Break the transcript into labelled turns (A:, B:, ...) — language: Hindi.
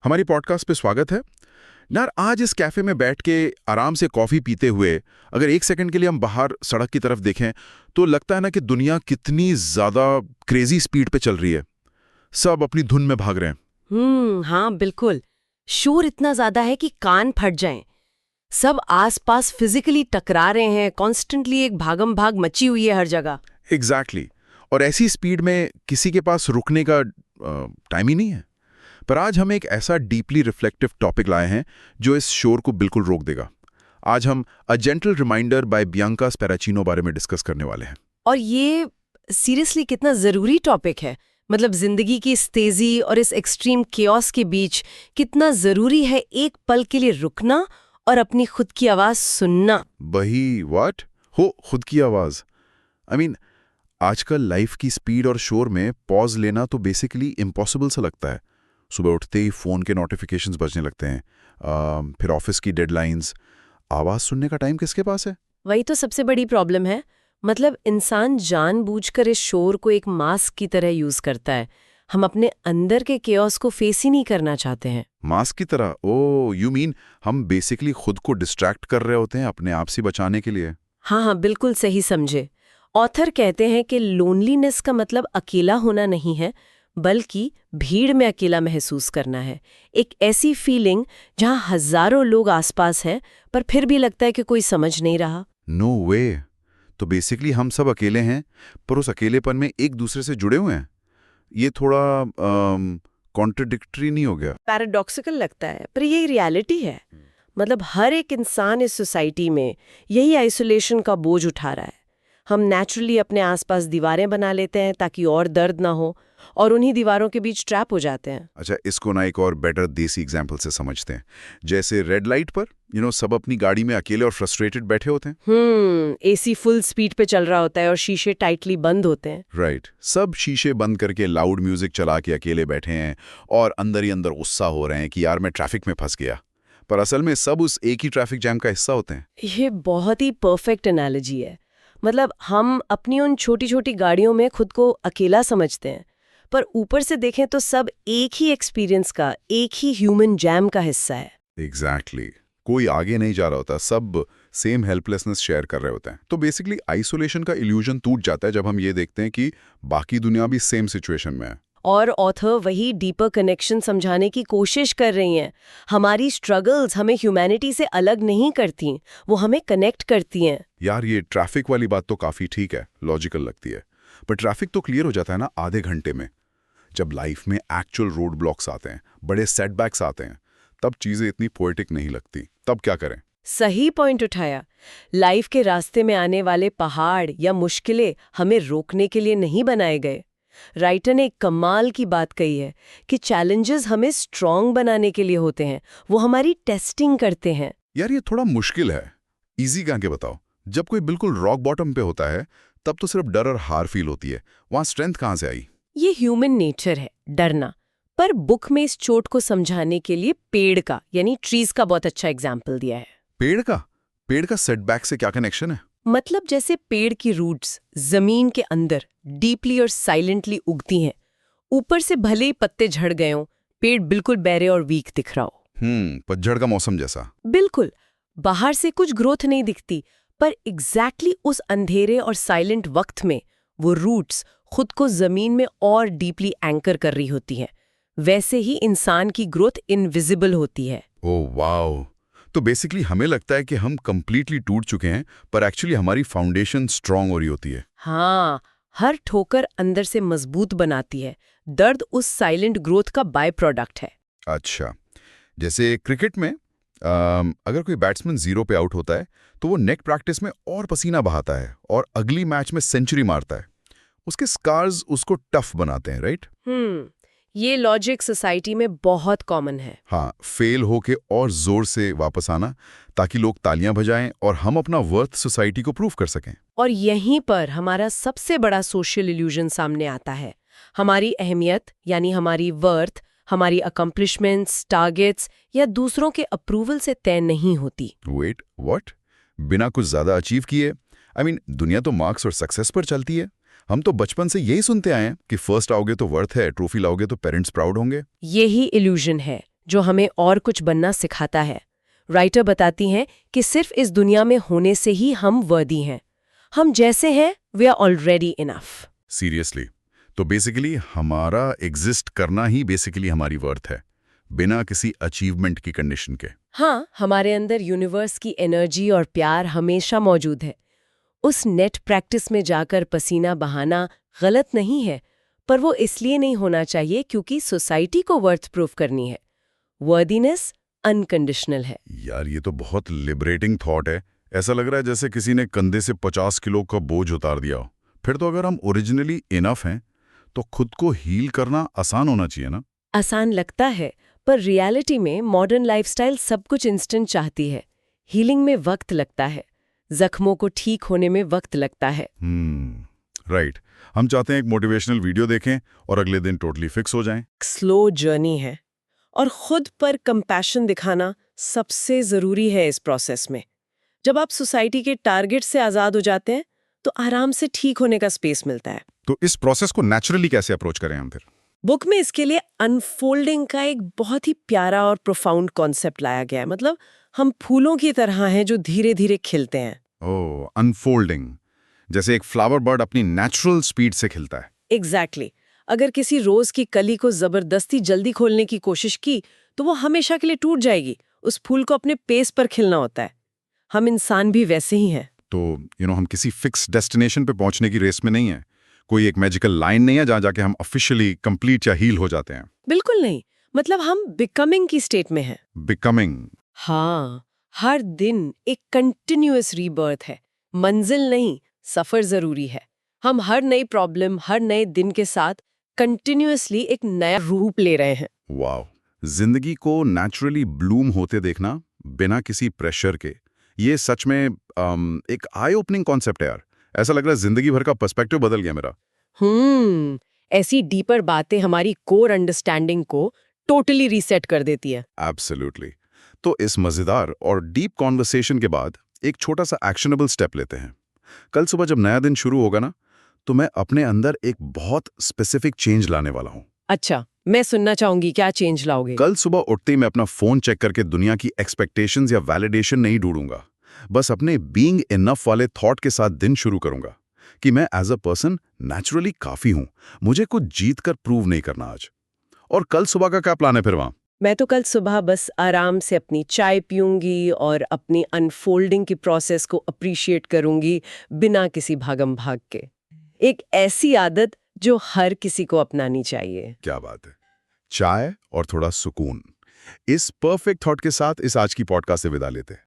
A: हमारी पॉडकास्ट पे स्वागत है। यार आज इस कैफे में बैठ के आराम से कॉफी पीते हुए अगर एक सेकंड के लिए हम बाहर सड़क की तरफ देखें तो लगता है ना कि दुनिया कितनी ज्यादा क्रेजी स्पीड पे चल रही है। सब अपनी धुन में भाग रहे हैं।
B: हाँ बिल्कुल। शोर इतना ज्यादा है कि कान फट जाएं। सब आसपास फिजिकली टकरा रहे हैं, कॉन्स्टेंटली एक भागम भाग मची हुई है हर जगह।
A: एग्जैक्टली। और ऐसी स्पीड में किसी के पास रुकने का टाइम ही नहीं है। पर आज हम एक ऐसा डीपली रिफ्लेक्टिव टॉपिक लाए हैं जो इस शोर को बिल्कुल रोक देगा। आज हम a gentle reminder by Bianca Sparacino बारे में डिस्कस करने वाले हैं।
B: और ये सीरियसली कितना जरूरी टॉपिक है। मतलब जिंदगी की इस तेजी और इस एक्सट्रीम केओस के बीच कितना जरूरी है एक पल के लिए रुकना और अपनी खुद की आवाज सुनना।
A: वही व्हाट हो खुद की आवाज। आई मीन आजकल लाइफ की स्पीड और शोर में पॉज लेना तो बेसिकली इम्पॉसिबल सा लगता है। सुबह उठते ही फ़ोन के नोटिफिकेशंस बजने लगते हैं, फिर ऑफिस की डेडलाइंस। आवाज़ सुनने का टाइम किसके पास है?
B: वही तो सबसे बड़ी प्रॉब्लम है। मतलब इंसान जानबूझकर इस शोर को एक मास्क की तरह यूज करता है। हम अपने अंदर के केओस को फेस ही नहीं करना चाहते हैं।
A: मास्क की तरह? ओ यू मीन हम बेसिकली खुद को डिस्ट्रैक्ट कर रहे होते हैं अपने आप से बचाने के लिए।
B: हाँ, बिल्कुल सही समझे। ऑथर कहते हैं कि लोनलीनेस का मतलब अकेला होना नहीं है, बल्कि भीड़ में अकेला महसूस करना है। एक ऐसी फीलिंग जहां हजारों लोग आसपास हैं पर फिर भी लगता है कि कोई समझ नहीं रहा।
A: नो वे। तो बेसिकली हम सब अकेले हैं पर उस अकेलेपन में एक दूसरे से जुड़े हुए हैं। ये थोड़ा कॉन्ट्रडिक्टरी नहीं हो गया?
B: पैराडॉक्सिकल लगता है पर यही रियलिटी है। मतलब हर एक इंसान इस सोसाइटी में यही आइसोलेशन का बोझ उठा रहा है। हम नेचुरली अपने आसपास दीवारें बना लेते हैं ताकि और दर्द ना हो, और उन्हीं दीवारों के बीच ट्रैप हो जाते हैं।
A: अच्छा, इसको ना एक और बेटर देसी एग्जाम्पल से समझते हैं। जैसे रेड लाइट पर सब अपनी गाड़ी में अकेले और फ्रस्ट्रेटेड बैठे होते हैं।
B: एसी फुल स्पीड पे चल रहा होता है और शीशे टाइटली बंद होते हैं।
A: राइट। सब शीशे बंद करके लाउड म्यूजिक चला के अकेले बैठे हैं और अंदर ही अंदर गुस्सा हो रहे हैं कि यार मैं ट्रैफिक में फंस गया। पर असल में सब उस एक ही ट्रैफिक जैम का हिस्सा होते हैं।
B: ये बहुत ही परफेक्ट एनालॉजी है। मतलब हम अपनी उन छोटी छोटी गाड़ियों में खुद को अकेला समझते हैं, पर ऊपर से देखें तो सब एक ही एक्सपीरियंस का, एक ही ह्यूमन जैम का हिस्सा है।
A: एग्जैक्टली। कोई आगे नहीं जा रहा होता, सब सेम हेल्पलेसनेस शेयर कर रहे होते हैं। तो बेसिकली आइसोलेशन का इल्यूजन टूट जाता है जब हम ये देखते हैं कि बाकी दुनिया भी सेम सिचुएशन में है।
B: और ऑथर वही डीपर कनेक्शन समझाने की कोशिश कर रही हैं। हमारी स्ट्रगल्स हमें ह्यूमैनिटी से अलग नहीं करती, वो हमें कनेक्ट करती हैं।
A: यार ये ट्रैफिक वाली बात तो काफी ठीक है, लॉजिकल लगती है। पर ट्रैफिक तो क्लियर हो जाता है ना आधे घंटे में। जब लाइफ में एक्चुअल रोड ब्लॉक्स आते हैं, बड़े सेटबैक्स आते हैं, तब चीजें इतनी पोएटिक नहीं लगती। तब क्या करें?
B: सही पॉइंट उठाया। लाइफ के रास्ते में आने वाले पहाड़ या मुश्किलें हमें रोकने के लिए नहीं बनाए गए। राइटर ने एक कमाल की बात कही है कि चैलेंजेस हमें स्ट्रॉन्ग बनाने के लिए होते हैं, वो हमारी टेस्टिंग करते हैं।
A: यार ये थोड़ा मुश्किल है, इजी कहाँ के बताओ। जब कोई बिल्कुल रॉक बॉटम पे होता है तब तो सिर्फ डर और हार फील होती है, वहां स्ट्रेंथ कहाँ से आई?
B: ये ह्यूमन नेचर है, डरना। पर बुक में इस चोट को समझाने के लिए पेड़ का यानी ट्रीज का बहुत अच्छा एग्जाम्पल दिया है।
A: पेड़ का सेटबैक से क्या कनेक्शन है?
B: मतलब जैसे पेड़ की रूट्स जमीन के अंदर डीपली और साइलेंटली उगती हैं। ऊपर से भले ही पत्ते झड़ गए हों, पेड़ बिल्कुल बहरे और वीक दिख रहा हो।
A: पतझड़ का मौसम जैसा।
B: बिल्कुल। बाहर से कुछ ग्रोथ नहीं दिखती, पर एग्जैक्टली उस अंधेरे और साइलेंट वक्त में वो रूट्स खुद को जमीन में और डीपली एंकर कर रही होती हैं। वैसे ही इंसान की ग्रोथ इनविजिबल होती है।
A: Oh wow. तो बेसिकली हमें लगता है कि हम कंप्लीटली टूट चुके हैं, पर एक्चुअली हमारी फाउंडेशन स्ट्रांग हो रही होती है।
B: हाँ, हर ठोकर अंदर से मजबूत बनाती है। दर्द उस साइलेंट ग्रोथ का बाय प्रोडक्ट है।
A: अच्छा, जैसे क्रिकेट में अगर कोई बैट्समैन 0 पे आउट होता है तो वो नेट प्रैक्टिस में और पसीना बहाता है और अगली मैच में सेंचुरी मारता है। उसके स्कार्स उसको टफ बनाते हैं, राइट?
B: ये लॉजिक सोसाइटी में बहुत कॉमन है।
A: हाँ, फेल होके और जोर से वापस आना ताकि लोग तालियां बजाएं और हम अपना वर्थ सोसाइटी को प्रूव कर सकें।
B: और यहीं पर हमारा सबसे बड़ा सोशल इल्यूजन सामने आता है। हमारी अहमियत यानी हमारी वर्थ, हमारी अकम्प्लिशमेंट्स, टारगेट्स या दूसरों के अप्रूवल से तय नहीं होती।
A: Wait, what? बिना कुछ ज्यादा अचीव किए? दुनिया तो मार्क्स और सक्सेस पर चलती है। हम तो बचपन से यही सुनते आए हैं कि फर्स्ट आओगे तो वर्थ है, ट्रॉफी लाओगे तो पेरेंट्स प्राउड होंगे।
B: यही इल्यूजन है जो हमें और कुछ बनना सिखाता है। राइटर बताती हैं कि सिर्फ इस दुनिया में होने से ही हम वर्दी हैं। हम जैसे हैं we are already enough.
A: Seriously, तो बेसिकली हमारा एग्जिस्ट करना ही बेसिकली हमारी वर्थ है, बिना किसी अचीवमेंट की कंडीशन के।
B: हाँ, हमारे अंदर यूनिवर्स की एनर्जी और प्यार हमेशा मौजूद है। उस नेट प्रैक्टिस में जाकर पसीना बहाना गलत नहीं है, पर वो इसलिए नहीं होना चाहिए क्योंकि सोसाइटी को वर्थ प्रूफ करनी है। वर्दीनेस अनकंडीशनल है।
A: यार ये तो बहुत लिबरेटिंग थॉट है। ऐसा लग रहा है जैसे किसी ने कंधे से 50 किलो का बोझ उतार दिया हो। फिर तो अगर हम ओरिजिनली इनफ हैं तो खुद को हील करना आसान होना चाहिए ना।
B: आसान लगता है, पर रियलिटी में मॉडर्न लाइफस्टाइल सब कुछ इंस्टेंट चाहती है। हीलिंग में वक्त लगता है, जख्मों को ठीक होने में वक्त लगता है।
A: राइट। हम चाहते हैं एक मोटिवेशनल वीडियो देखें और अगले दिन टोटली फिक्स हो जाएं।
B: स्लो जर्नी है और खुद पर कंपैशन दिखाना सबसे जरूरी है इस प्रोसेस में। जब आप सोसाइटी के टारगेट से आजाद हो जाते हैं तो आराम से ठीक होने का स्पेस मिलता है।
A: तो इस प्रोसेस को नेचुरली कैसे अप्रोच करें हम फिर?
B: बुक में इसके लिए अनफोल्डिंग का एक बहुत ही प्यारा और प्रोफाउंड कॉन्सेप्ट लाया गया है। मतलब हम फूलों की तरह हैं जो धीरे धीरे खिलते हैं।
A: ओह, अनफोल्डिंग, जैसे एक फ्लावर बर्ड अपनी नेचुरल स्पीड से खिलता है।
B: एग्जैक्टली। अगर किसी रोज की कली को जबरदस्ती जल्दी खोलने की कोशिश की तो वो हमेशा के लिए टूट जाएगी। उस फूल को अपने पेस पर खिलना होता है। हम इंसान भी वैसे ही हैं।
A: तो हम किसी फिक्स डेस्टिनेशन पे पहुंचने की रेस में नहीं है। कोई एक मैजिकल लाइन नहीं है जहां जाके हम ऑफिशियली कंप्लीट या हील हो जाते हैं।
B: बिल्कुल नहीं। मतलब हम बिकमिंग की स्टेट में हैं।
A: बिकमिंग।
B: हाँ, हर दिन एक कंटिन्यूअस रीबर्थ है। मंजिल नहीं, सफर जरूरी है। हम हर नई प्रॉब्लम, हर नए दिन के साथ कंटिन्यूअसली एक नया रूप ले रहे हैं।
A: वाओ, जिंदगी को नेचुरली ब्लूम होते देखना बिना किसी प्रेशर के, ये सच में एक आई ओपनिंग कॉन्सेप्ट है यार। ऐसा लग रहा है जिंदगी भर का पर्सपेक्टिव बदल गया मेरा।
B: ऐसी डीपर बातें हमारी कोर अंडरस्टैंडिंग को टोटली रीसेट कर देती है।
A: एब्सोल्युटली। तो इस मजेदार और डीप कॉन्वर्सेशन के बाद एक छोटा सा एक्शनेबल स्टेप लेते हैं। कल सुबह जब नया दिन शुरू होगा ना, तो मैं अपने अंदर एक बहुत स्पेसिफिक चेंज लाने वाला हूँ।
B: अच्छा, मैं सुनना चाहूंगी, क्या चेंज लाओगे?
A: कल सुबह उठते ही मैं अपना फोन चेक करके दुनिया की एक्सपेक्टेशंस या वैलिडेशन नहीं ढूंढूंगा। बस अपने बीइंग इनफ वाले थॉट के साथ दिन शुरू करूंगा कि मैं एज अ पर्सन नेचुरली काफी हूं, मुझे कुछ जीत कर प्रूव नहीं करना आज। और कल सुबह का क्या प्लान है फिर वहां?
B: मैं तो कल सुबह बस आराम से अपनी चाय पीऊंगी और अपनी अनफोल्डिंग की प्रोसेस को अप्रिशिएट करूंगी बिना किसी भागम भाग के। एक ऐसी आदत जो हर किसी को अपनानी चाहिए।
A: क्या बात है, चाय और थोड़ा सुकून। इस परफेक्ट थॉट के साथ इस आज की पॉडकास्ट से विदा लेते हैं।